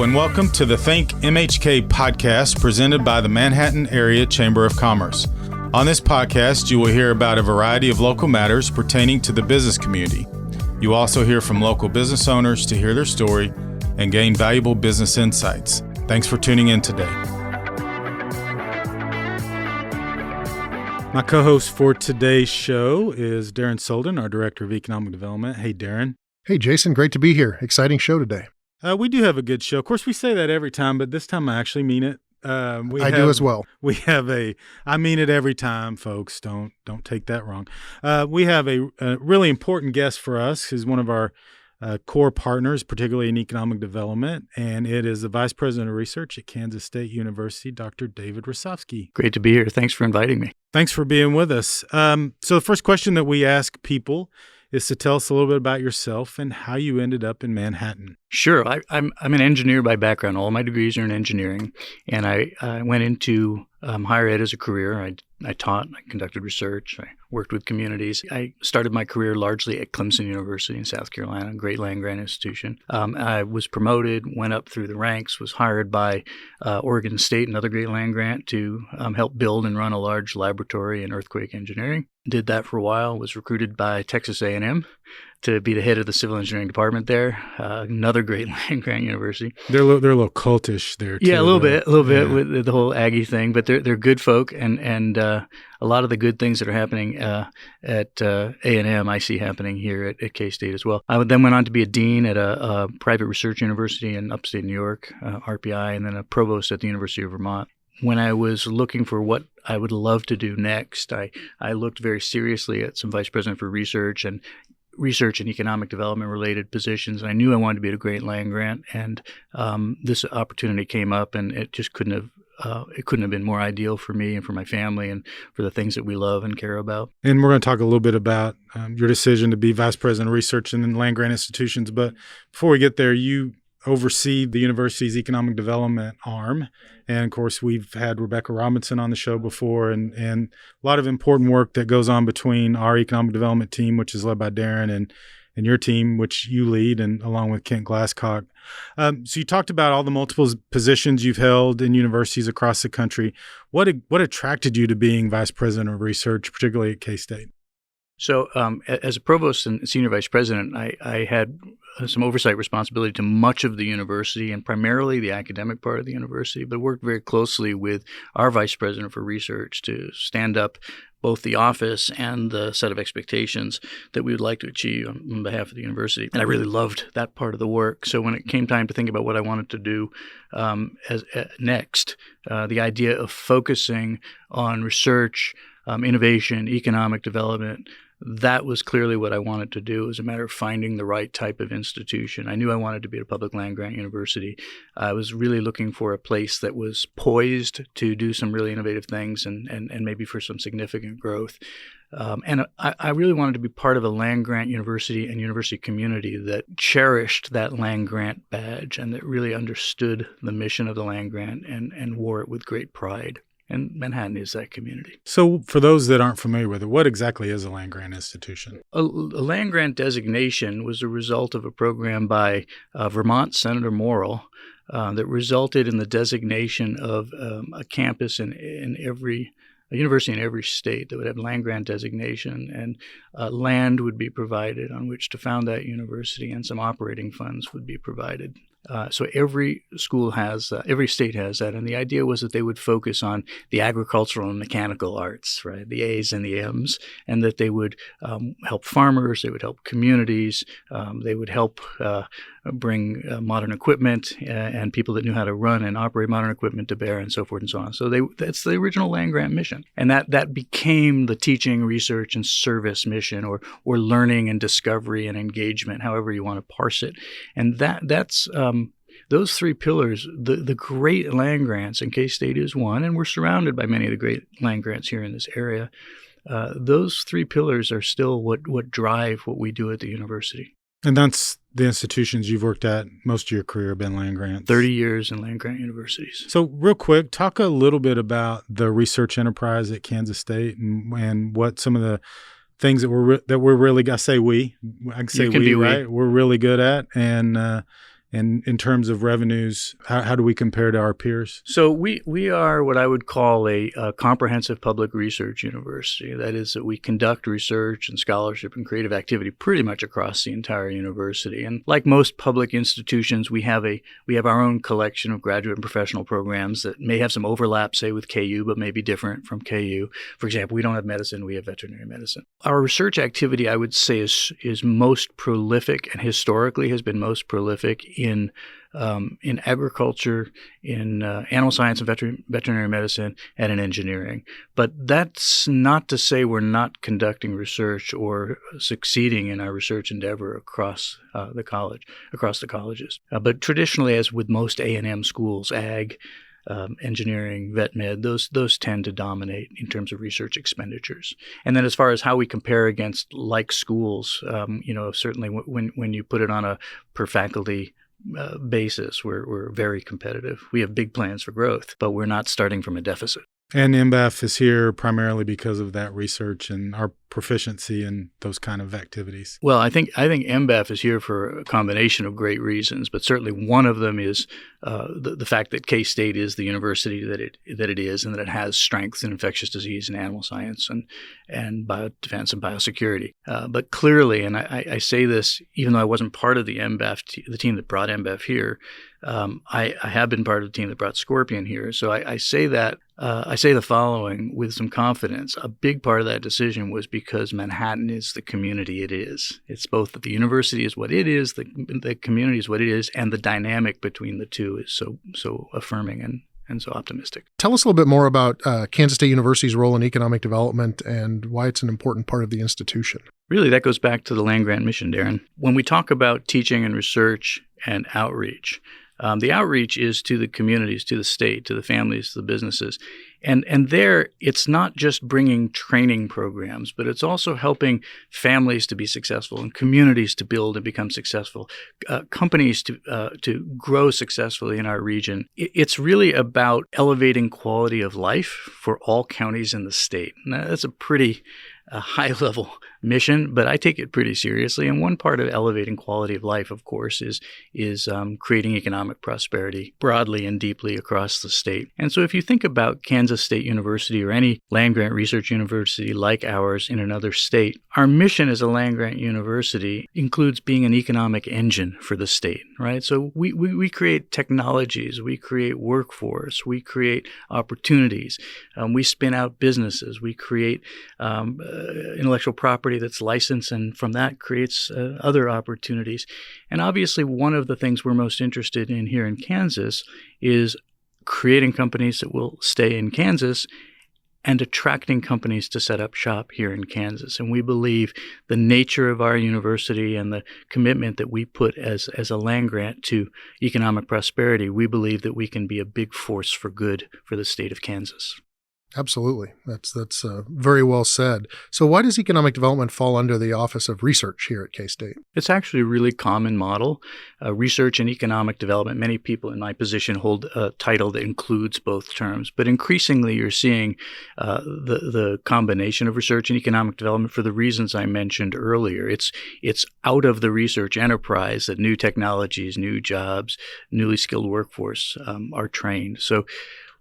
and welcome to the ThinkMHK Podcast presented by the Manhattan Area Chamber of Commerce. On this podcast, you will hear about a variety of local matters pertaining to the business community. You also hear from local business owners to hear their story and gain valuable business insights. Thanks for tuning in today. My co-host for today's show is Daryn Soldan, our Director of Economic Development. Hey, Daryn. Hey, Jason. Great to be here. Exciting show today. We do have a good show. Of course, we say that every time, but this time I actually mean it. I do as well. I mean it every time, folks. Don't take that wrong. We have a really important guest for us. He's one of our core partners, particularly in economic development, and it is the Vice President of Research at Kansas State University, Dr. David Rosowsky. Great to be here. Thanks for inviting me. Thanks for being with us. So the first question that we ask people is to tell us a little bit about yourself and how you ended up in Manhattan. Sure. I'm an engineer by background. All my degrees are in engineering, and I went into higher ed as a career. I taught, I conducted research, I worked with communities. I started my career largely at Clemson University in South Carolina, a great land-grant institution. I was promoted, went up through the ranks, was hired by Oregon State, another great land-grant, to help build and run a large laboratory in earthquake engineering. Did that for a while, was recruited by Texas A&M to be the head of the civil engineering department there. Another great land-grant university. They're a little cultish there, too. Yeah, a little bit with the whole Aggie thing, but they're good folk, and a lot of the good things that are happening at A&M I see happening here at K-State as well. I then went on to be a dean at a private research university in upstate New York, RPI, and then a provost at the University of Vermont. When I was looking for what I would love to do next, I looked very seriously at some vice president for research and economic development related positions. And I knew I wanted to be at a great land grant, and this opportunity came up, and it just couldn't have been more ideal for me and for my family and for the things that we love and care about. And we're going to talk a little bit about your decision to be vice president of research in land grant institutions. But before we get there, you oversee the university's economic development arm. And of course, we've had Rebecca Robinson on the show before, and a lot of important work that goes on between our economic development team, which is led by Daryn, and your team, which you lead, and along with Kent Glasscock. So you talked about all the multiple positions you've held in universities across the country. What attracted you to being vice president of research, particularly at K-State? So as a provost and senior vice president, I had some oversight responsibility to much of the university and primarily the academic part of the university, but worked very closely with our vice president for research to stand up both the office and the set of expectations that we would like to achieve on behalf of the university. And I really loved that part of the work. So when it came time to think about what I wanted to do next, the idea of focusing on research, innovation, economic development, that was clearly what I wanted to do. It was a matter of finding the right type of institution. I knew I wanted to be at a public land-grant university. I was really looking for a place that was poised to do some really innovative things and maybe for some significant growth. And I really wanted to be part of a land-grant university and university community that cherished that land-grant badge and that really understood the mission of the land-grant and wore it with great pride. And Manhattan is that community. So for those that aren't familiar with it, what exactly is a land-grant institution? A land-grant designation was a result of a program by Vermont Senator Morrill that resulted in the designation of a campus in a university in every state that would have land-grant desegation, and land would be provided on which to found that university, and some operating funds would be provided. So every state has that, and the idea was that they would focus on the agricultural and mechanical arts, right, the A's and the M's, and that they would help farmers, they would help communities, they would help bring modern equipment and people that knew how to run and operate modern equipment to bear, and so forth and so on. So that's the original land-grant mission, and that became the teaching, research, and service mission, or learning and discovery and engagement, however you want to parse it, and that's. Those three pillars, the great land grants, and K-State is one, and we're surrounded by many of the great land grants here in this area. Those three pillars are still what drive what we do at the university. And that's the institutions you've worked at most of your career have been land grants. 30 years in land grant universities. So real quick, talk a little bit about the research enterprise at Kansas State and what some of the things that we're really, I can say we, right? We're really good at, and And in terms of revenues, how do we compare to our peers? So we are what I would call a comprehensive public research university. That is that we conduct research and scholarship and creative activity pretty much across the entire university. And like most public institutions, we have our own collection of graduate and professional programs that may have some overlap, say, with KU, but may be different from KU. For example, we don't have medicine, we have veterinary medicine. Our research activity, I would say, is most prolific and historically has been most prolific in agriculture, in animal science and veterinary medicine, and in engineering. But that's not to say we're not conducting research or succeeding in our research endeavor across the colleges. But traditionally, as with most A&M schools, ag, engineering, vet med, those tend to dominate in terms of research expenditures. And then as far as how we compare against like schools, certainly when you put it on a per faculty basis, we're very competitive. We have big plans for growth, but we're not starting from a deficit. And MBAF is here primarily because of that research and our proficiency in those kind of activities. Well, I think MBAF is here for a combination of great reasons, but certainly one of them is the fact that K-State is the university that it is, and that it has strengths in infectious disease and animal science and biodefense and biosecurity. But clearly, and I say this even though I wasn't part of the MBAF, the team that brought MBAF here, I have been part of the team that brought Scorpion here. So I say that. I say the following with some confidence. A big part of that decision was because Manhattan is the community it is. It's both that the university is what it is, the community is what it is, and the dynamic between the two is so affirming and so optimistic. Tell us a little bit more about Kansas State University's role in economic development and why it's an important part of the institution. Really, that goes back to the land-grant mission, Daryn. When we talk about teaching and research and outreach, the outreach is to the communities, to the state, to the families, to the businesses. And there, it's not just bringing training programs, but it's also helping families to be successful and communities to build and become successful, companies to grow successfully in our region. It's really about elevating quality of life for all counties in the state. Now, that's a pretty high-level mission, but I take it pretty seriously. And one part of elevating quality of life, of course, is creating economic prosperity broadly and deeply across the state. And so if you think about Kansas State University or any land-grant research university like ours in another state, our mission as a land-grant university includes being an economic engine for the state, right? So we create technologies, we create workforce, we create opportunities, we spin out businesses, we create intellectual property that's licensed, and from that creates other opportunities. And obviously, one of the things we're most interested in here in Kansas is creating companies that will stay in Kansas and attracting companies to set up shop here in Kansas. And we believe the nature of our university and the commitment that we put as a land grant to economic prosperity, we believe that we can be a big force for good for the state of Kansas. Absolutely. That's very well said. So why does economic development fall under the Office of Research here at K-State? It's actually a really common model. Research and economic development, many people in my position hold a title that includes both terms, but increasingly you're seeing the combination of research and economic development for the reasons I mentioned earlier. It's out of the research enterprise that new technologies, new jobs, newly skilled workforce are trained. So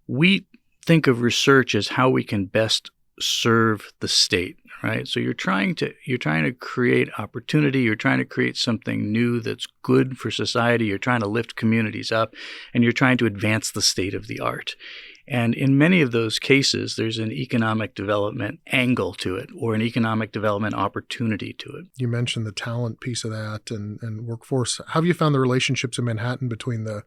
we think of research as how we can best serve the state, right? So you're trying to create opportunity, you're trying to create something new that's good for society, you're trying to lift communities up, and you're trying to advance the state of the art. And in many of those cases, there's an economic development angle to it or an economic development opportunity to it. You mentioned the talent piece of that and workforce. How have you found the relationships in Manhattan between the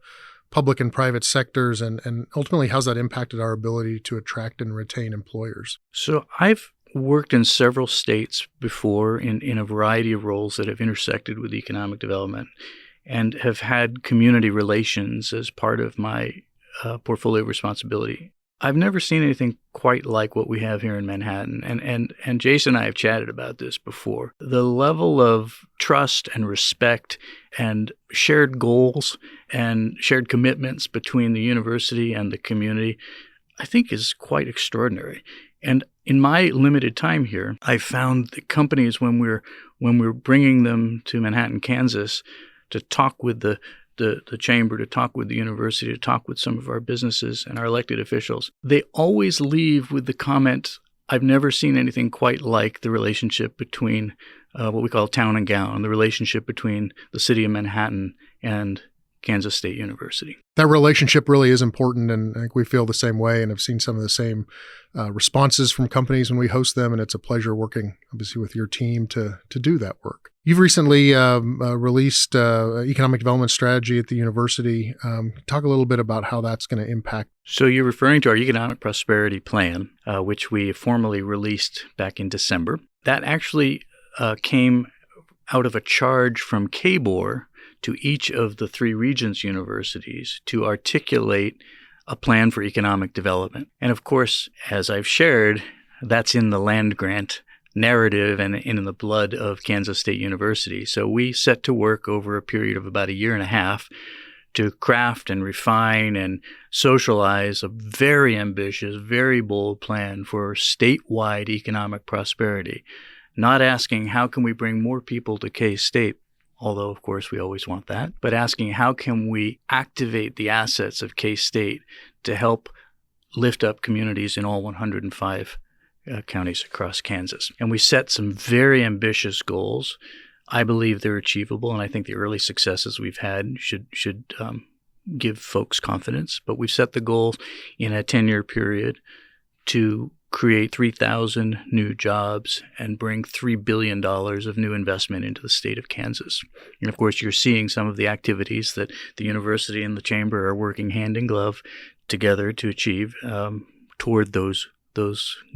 public and private sectors, and ultimately how's that impacted our ability to attract and retain employers? So I've worked in several states before in a variety of roles that have intersected with economic development and have had community relations as part of my portfolio responsibility. I've never seen anything quite like what we have here in Manhattan. And Jason and I have chatted about this before. The level of trust and respect and shared goals and shared commitments between the university and the community, I think is quite extraordinary. And in my limited time here, I found that companies, when we're bringing them to Manhattan, Kansas, to talk with the the chamber, to talk with the university, to talk with some of our businesses and our elected officials, they always leave with the comment, I've never seen anything quite like the relationship between what we call town and gown, the relationship between the city of Manhattan and Kansas State University. That relationship really is important, and I think we feel the same way and have seen some of the same responses from companies when we host them, and it's a pleasure working, obviously, with your team to do that work. You've recently released economic development strategy at the university. Talk a little bit about how that's going to impact. So you're referring to our Economic Prosperity Plan, which we formally released back in December. That actually came out of a charge from KBOR to each of the three Regents universities to articulate a plan for economic development. And of course, as I've shared, that's in the land grant narrative and in the blood of Kansas State University. So we set to work over a period of about a year and a half to craft and refine and socialize a very ambitious, very bold plan for statewide economic prosperity. Not asking how can we bring more people to K-State, although, of course, we always want that, but asking how can we activate the assets of K-State to help lift up communities in all 105 counties across Kansas. And we set some very ambitious goals. I believe they're achievable, and I think the early successes we've had should give folks confidence. But we've set the goal in a 10-year period to create 3,000 new jobs and bring $3 billion of new investment into the state of Kansas. And of course, you're seeing some of the activities that the university and the chamber are working hand in glove together to achieve toward those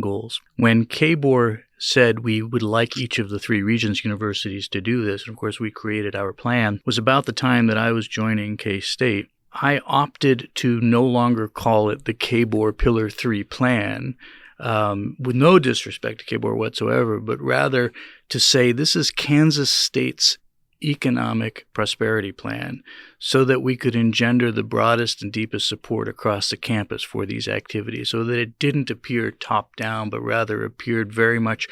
goals. When KBOR said we would like each of the three Regents universities to do this, and of course we created our plan, was about the time that I was joining K-State. I opted to no longer call it the KBOR Pillar 3 plan, with no disrespect to KBOR whatsoever, but rather to say this is Kansas State's economic prosperity plan so that we could engender the broadest and deepest support across the campus for these activities so that it didn't appear top down, but rather appeared very much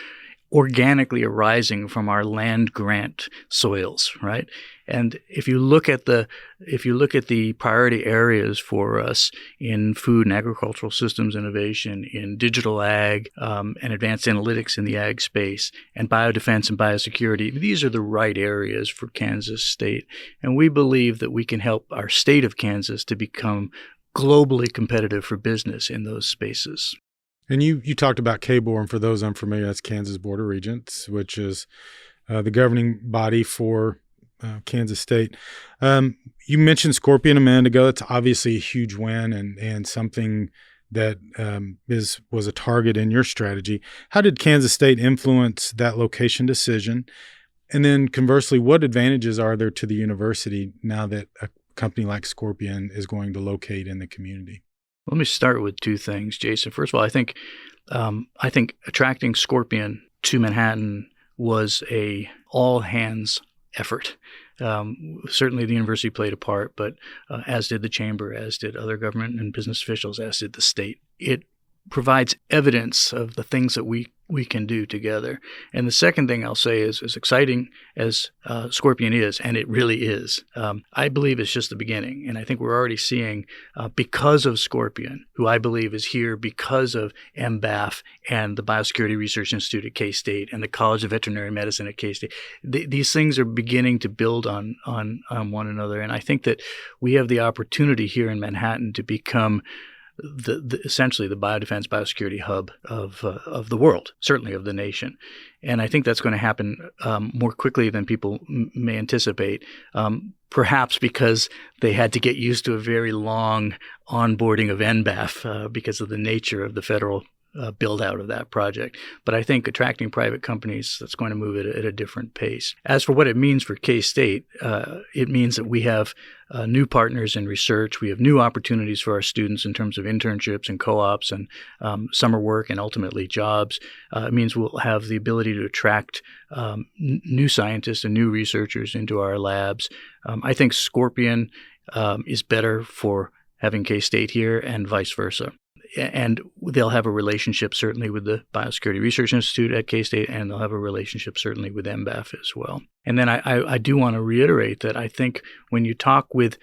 organically arising from our land grant soils, right? And if you look at the priority areas for us in food and agricultural systems innovation, in digital ag and advanced analytics in the ag space, and biodefense and biosecurity, these are the right areas for Kansas State. And we believe that we can help our state of Kansas to become globally competitive for business in those spaces. And you talked about KBOR, and for those unfamiliar, that's Kansas Board of Regents, which is the governing body for Kansas State. You mentioned Scorpion a minute ago. That's obviously a huge win and something that was a target in your strategy. How did Kansas State influence that location decision? And then conversely, what advantages are there to the university now that a company like Scorpion is going to locate in the community? Let me start with two things, Jason. First of all, I think attracting Scorpion to Manhattan was a all-hands effort. Certainly the university played a part, but as did the chamber, as did other government and business officials, as did the state. It provides evidence of the things that we can do together. And the second thing I'll say is, as exciting as Scorpion is, and it really is, I believe it's just the beginning. And I think we're already seeing, because of Scorpion, who I believe is here because of MBAF and the Biosecurity Research Institute at K-State and the College of Veterinary Medicine at K-State, these things are beginning to build on one another. And I think that we have the opportunity here in Manhattan to become essentially the biodefense, biosecurity hub of the world, certainly of the nation. And I think that's going to happen more quickly than people may anticipate, perhaps because they had to get used to a very long onboarding of NBAF because of the nature of the federal build out of that project. But I think attracting private companies, that's going to move at a different pace. As for what it means for K-State, it means that we have new partners in research. We have new opportunities for our students in terms of internships and co-ops and summer work and ultimately jobs. It means we'll have the ability to attract new scientists and new researchers into our labs. I think Scorpion is better for having K-State here and vice versa. and they'll have a relationship certainly with the Biosecurity Research Institute at K-State, and they'll have a relationship certainly with MBAF as well. And then I do want to reiterate that I think when you talk with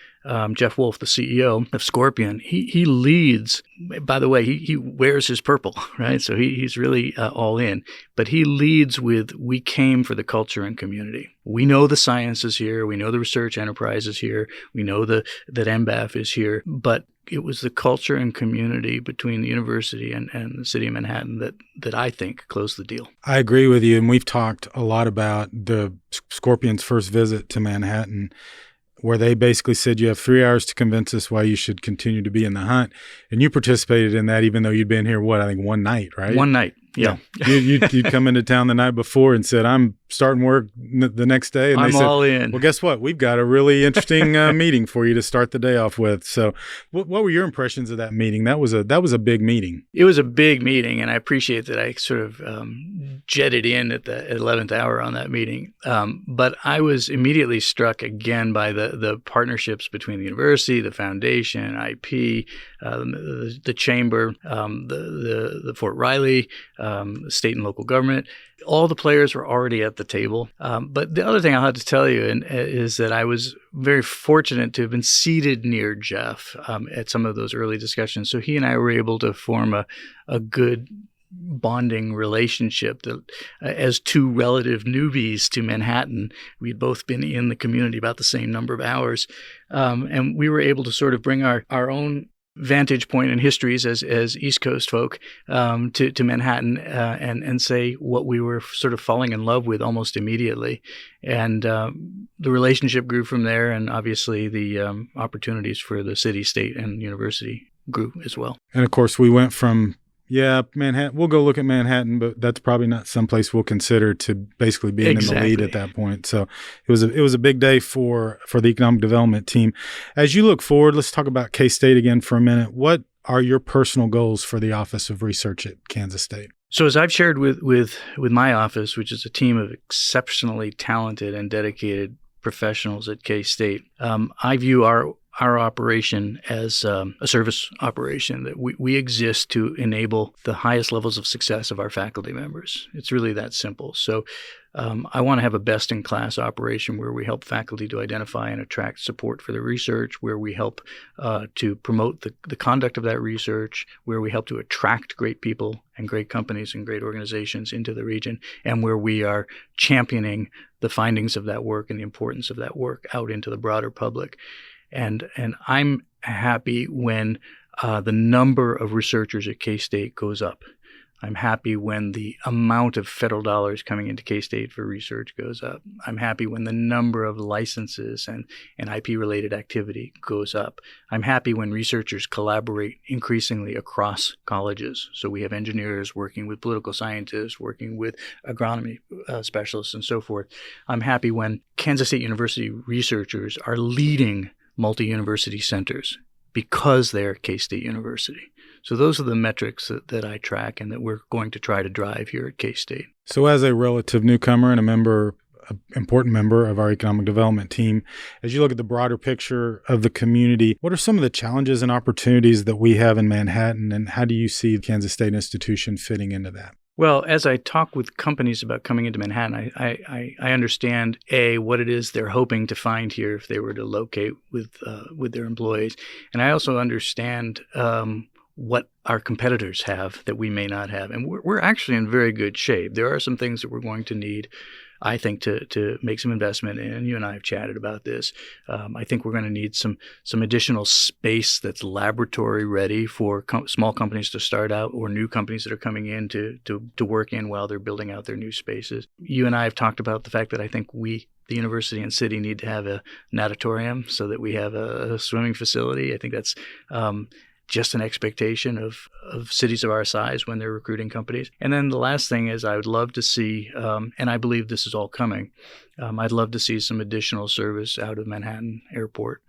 Jeff Wolf, the CEO of Scorpion, he leads. By the way, he wears his purple, right? So he's really all in. But he leads with, we came for the culture and community. We know the science is here. We know the research enterprise is here. We know that MBAF is here. But it was the culture and community between the university and the city of Manhattan that I think closed the deal. I agree with you. And we've talked a lot about the Scorpion's first visit to Manhattan, where they basically said, you have 3 hours to convince us why you should continue to be in the hunt. And you participated in that, even though you'd been here, I think one night, right? One night. Yeah. You'd come into town the night before and said, I'm starting work the next day. And I'm they said, all in. Well, guess what? We've got a really interesting meeting for you to start the day off with. So what were your impressions of that meeting? That was a big meeting. It was a big meeting, and I appreciate that I sort of jetted in at the 11th hour on that meeting. But I was immediately struck again by the partnerships between the university, the foundation, IP, the chamber, the Fort Riley, state and local government. All the players were already at the table. But the other thing I'll have to tell you is that I was very fortunate to have been seated near Jeff at some of those early discussions. So he and I were able to form a good bonding relationship that as two relative newbies to Manhattan, we'd both been in the community about the same number of hours. And we were able to sort of bring our own vantage point and histories as East Coast folk to Manhattan and say what we were sort of falling in love with almost immediately. And the relationship grew from there, and obviously the opportunities for the city, state, and university grew as well. And of course, we went from Manhattan. We'll go look at Manhattan, but that's probably not someplace we'll consider, to basically being in the lead at that point. So it was a big day for the economic development team. As you look forward, let's talk about K-State again for a minute. What are your personal goals for the Office of Research at Kansas State? So as I've shared with my office, which is a team of exceptionally talented and dedicated professionals at K-State, I view our operation as a service operation, that we exist to enable the highest levels of success of our faculty members. It's really that simple. So I want to have a best-in-class operation where we help faculty to identify and attract support for their research, where we help to promote the conduct of that research, where we help to attract great people and great companies and great organizations into the region, and where we are championing the findings of that work and the importance of that work out into the broader public. And I'm happy when the number of researchers at K-State goes up. I'm happy when the amount of federal dollars coming into K-State for research goes up. I'm happy when the number of licenses and IP-related activity goes up. I'm happy when researchers collaborate increasingly across colleges. So we have engineers working with political scientists, working with agronomy specialists, and so forth. I'm happy when Kansas State University researchers are leading multi-university centers because they're K-State University. So those are the metrics that I track and that we're going to try to drive here at K-State. So as a relative newcomer and an important member of our economic development team, as you look at the broader picture of the community, what are some of the challenges and opportunities that we have in Manhattan, and how do you see the Kansas State Institution fitting into that? Well, as I talk with companies about coming into Manhattan, I understand, what it is they're hoping to find here if they were to locate with their employees. And I also understand what our competitors have that we may not have. And we're actually in very good shape. There are some things that we're going to need, I think, to make some investment in. You and I have chatted about this. I think we're going to need some additional space that's laboratory ready for small companies to start out, or new companies that are coming in to work in while they're building out their new spaces. You and I have talked about the fact that I think the university and city need to have a natatorium so that we have a swimming facility. I think that's just an expectation of cities of our size when they're recruiting companies. And then the last thing is I would love to see, and I believe this is all coming, I'd love to see some additional service out of Manhattan Airport.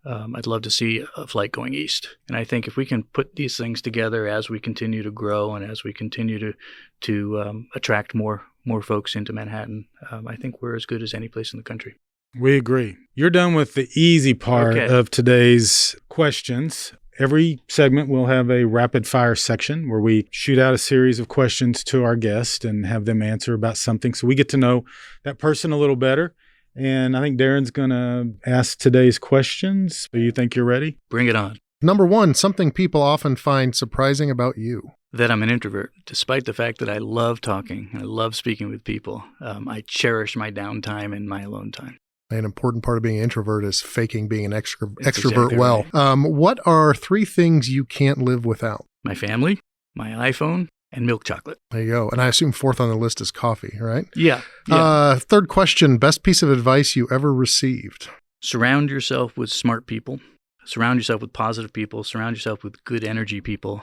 I'd love to see a flight going east. And I think if we can put these things together as we continue to grow and as we continue to attract more folks into Manhattan, I think we're as good as any place in the country. We agree. You're done with the easy part of today's questions. every segment we'll have a rapid fire section where we shoot out a series of questions to our guest and have them answer about something. So we get to know that person a little better. And I think Daryn's going to ask today's questions. Do you think you're ready? Bring it on. Number one, something people often find surprising about you. That I'm an introvert, despite the fact that I love talking. I love speaking with people. I cherish my downtime and my alone time. An important part of being an introvert is faking being an extrovert exactly well. Right. What are 3 things you can't live without? My family, my iPhone, and milk chocolate. There you go. And I assume 4th on the list is coffee, right? Yeah. 3rd question, best piece of advice you ever received? Surround yourself with smart people. Surround yourself with positive people. Surround yourself with good energy people.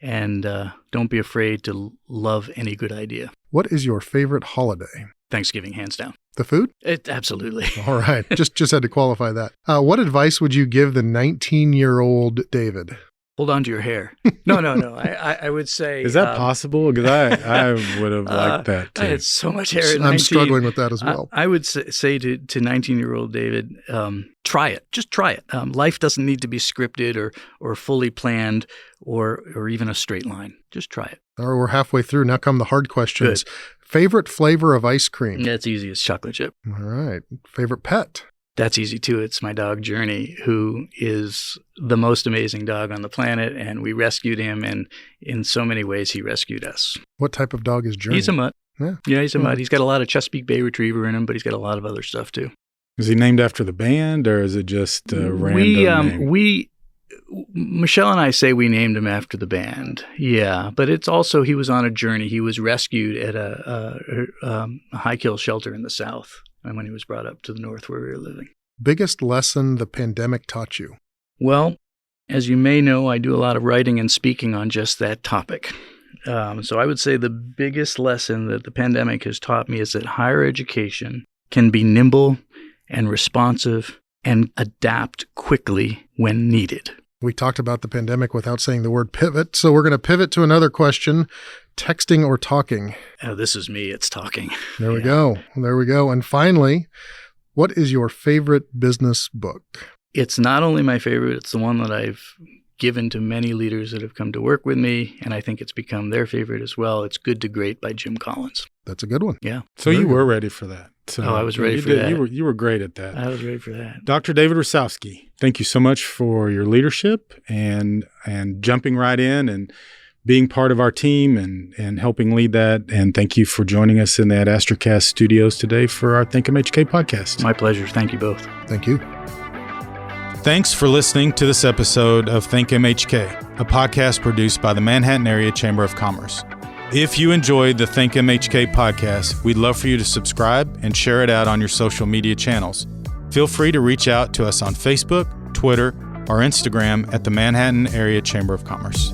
And don't be afraid to love any good idea. What is your favorite holiday? Thanksgiving, hands down. The food? Absolutely. All right. Just had to qualify that. What advice would you give the 19-year-old David? Hold on to your hair. No. I would say... Is that possible? Because I would have liked that too. I had so much hair at 19. I'm struggling with that as well. I would say to 19-year-old David, try it. Just try it. Life doesn't need to be scripted or fully planned or even a straight line. Just try it. All right, we're halfway through. Now come the hard questions. Good. Favorite flavor of ice cream? That's easy. It's chocolate chip. All right. Favorite pet? That's easy too. It's my dog, Journey, who is the most amazing dog on the planet. And we rescued him. And in so many ways, he rescued us. What type of dog is Journey? He's a mutt. Yeah, he's a mutt. He's got a lot of Chesapeake Bay Retriever in him, but he's got a lot of other stuff too. Is he named after the band or is it just a random name? Michelle and I say we named him after the band. Yeah, but it's also he was on a journey. He was rescued at a high kill shelter in the South and when he was brought up to the North where we were living. Biggest lesson the pandemic taught you? Well, as you may know, I do a lot of writing and speaking on just that topic. So I would say the biggest lesson that the pandemic has taught me is that higher education can be nimble and responsive and adapt quickly when needed. We talked about the pandemic without saying the word pivot, so we're going to pivot to another question. Texting or talking? This is me. It's talking. There we go. And finally, what is your favorite business book? It's not only my favorite, it's the one that I've given to many leaders that have come to work with me, and I think it's become their favorite as well. It's Good to Great by Jim Collins. That's a good one. Yeah. So you were ready for that. So I was ready for that. You were great at that. I was ready for that. Dr. David Rosowsky, thank you so much for your leadership and jumping right in and being part of our team and helping lead that. And thank you for joining us in the Ad Astrocast studios today for our ThinkMHK podcast. My pleasure. Thank you both. Thank you. Thanks for listening to this episode of ThinkMHK, a podcast produced by the Manhattan Area Chamber of Commerce. If you enjoyed the ThinkMHK podcast, we'd love for you to subscribe and share it out on your social media channels. Feel free to reach out to us on Facebook, Twitter, or Instagram at the Manhattan Area Chamber of Commerce.